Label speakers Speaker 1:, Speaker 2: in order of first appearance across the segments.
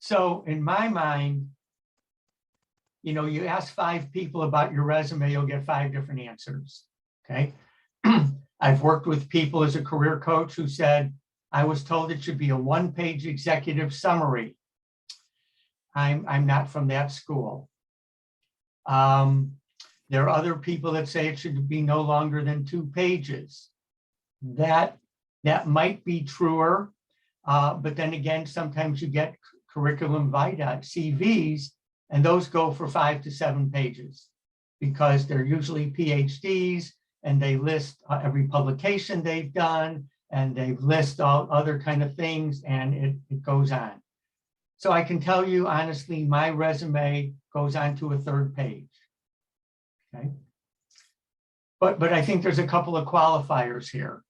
Speaker 1: So in my mind, you know, you ask 5 people about your resume, you'll get 5 different answers, okay? I've worked with people as a career coach who said, I was told it should be a 1-page executive summary. I'm not from that school. There are other people that say it should be no longer than 2 pages. That might be truer, but then again, sometimes you get curriculum vitae CVs, and those go for 5 to 7 pages because they're usually PhDs, and they list every publication they've done, and they list all other kind of things, and it goes on. So I can tell you honestly, my resume goes on to a 3rd page. Okay. But I think there's a couple of qualifiers here.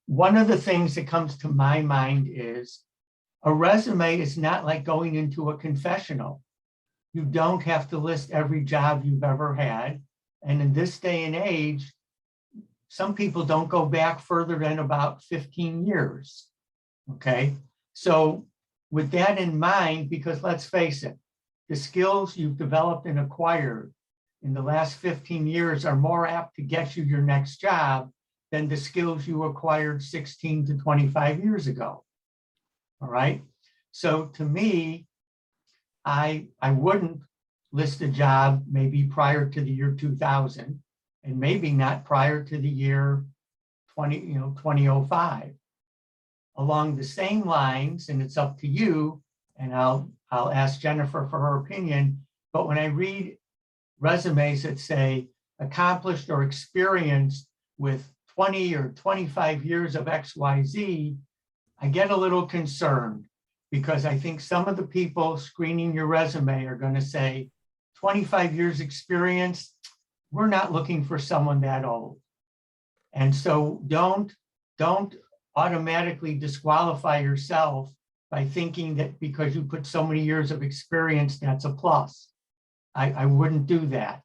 Speaker 1: One of the things that comes to my mind is a resume is not like going into a confessional. You don't have to list every job you've ever had. And in this day and age, some people don't go back further than about 15 years. Okay. So with that in mind, because let's face it, the skills you've developed and acquired in the last 15 years are more apt to get you your next job than the skills you acquired 16 to 25 years ago. All right. So to me, I wouldn't list a job maybe prior to the year 2000 and maybe not prior to the year 2005. Along the same lines, and it's up to you, and I'll ask Jennifer for her opinion, but when I read resumes that say accomplished or experienced with 20 or 25 years of XYZ, I get a little concerned because I think some of the people screening your resume are going to say 25 years experience, we're not looking for someone that old. And so don't automatically disqualify yourself by thinking that because you put so many years of experience, that's a plus. I wouldn't do that.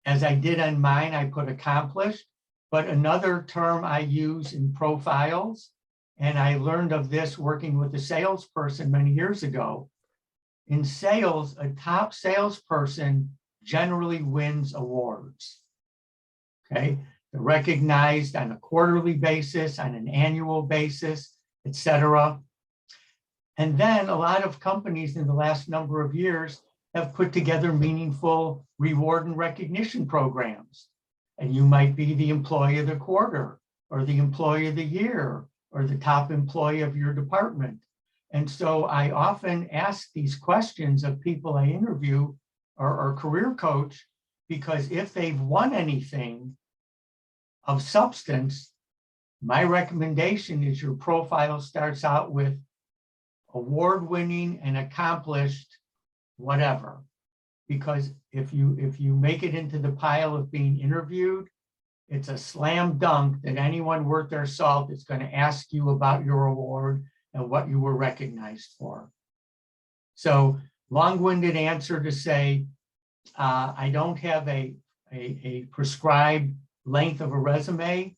Speaker 1: As I did on mine, I put accomplished, but another term I use in profiles, and I learned of this working with a salesperson many years ago. In sales, a top salesperson generally wins awards, okay? They're recognized on a quarterly basis, on an annual basis, et cetera. And then a lot of companies in the last number of years have put together meaningful reward and recognition programs. And you might be the employee of the quarter or the employee of the year or the top employee of your department. And so I often ask these questions of people I interview or career coach, because if they've won anything of substance, my recommendation is your profile starts out with award-winning and accomplished whatever. Because if you make it into the pile of being interviewed, it's a slam dunk that anyone worth their salt is going to ask you about your award and what you were recognized for. So long-winded answer to say, I don't have a prescribed length of a resume.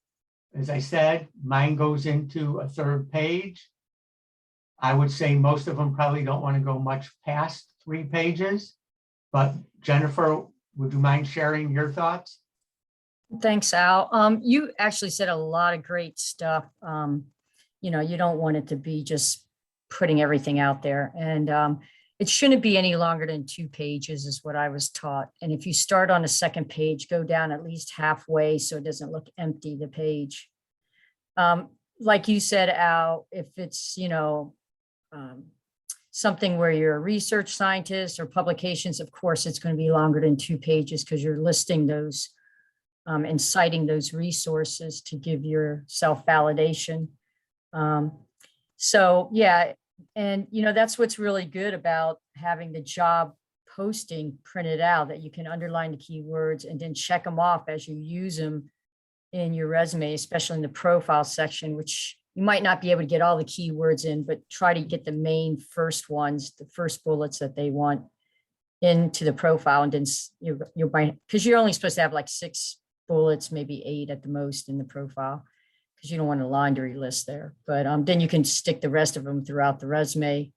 Speaker 1: As I said, mine goes into a 3rd page. I would say most of them probably don't want to go much past 3 pages. But Jennifer, would you mind sharing your thoughts?
Speaker 2: Thanks, Al. You actually said a lot of great stuff. You know, you don't want it to be just putting everything out there. And it shouldn't be any longer than 2 pages is what I was taught. And if you start on a 2nd page, go down at least halfway so it doesn't look empty, the page. Like you said, Al, if it's, you know, something where you're a research scientist or publications, of course, it's going to be longer than 2 pages because you're listing those and citing those resources to give your self-validation. So yeah, and you know, that's what's really good about having the job posting printed out, that you can underline the keywords and then check them off as you use them in your resume, especially in the profile section, which you might not be able to get all the keywords in, but try to get the main first ones, the first bullets that they want into the profile. And then you're because you're only supposed to have like 6 bullets, maybe 8 at the most in the profile, because you don't want a laundry list there. But then you can stick the rest of them throughout the resume.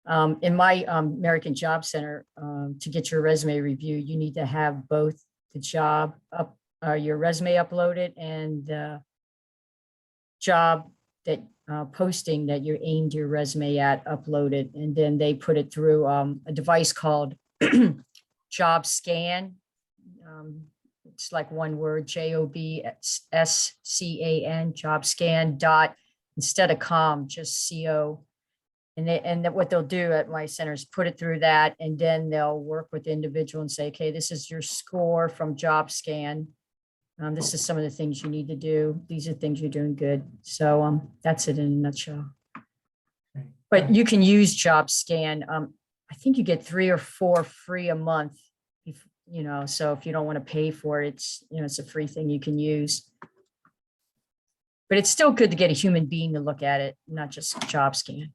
Speaker 2: In my American Job Center, to get your resume review, you need to have both the job up, your resume uploaded and the job that posting that you aimed your resume at uploaded. And then they put it through a device called Job Scan. It's like one word, JOBSCAN, Job Scan dot, instead of com, just CO. And what they'll do at my center is put it through that, and then they'll work with the individual and say, okay, this is your score from Job Scan. This is some of the things you need to do. These are things you're doing good. So that's it in a nutshell.
Speaker 1: Okay.
Speaker 2: But you can use Job Scan. I think you get 3 or 4 free a month. You know, so if you don't want to pay for it, it's, you know, it's a free thing you can use. But it's still good to get a human being to look at it, not just Job Scan.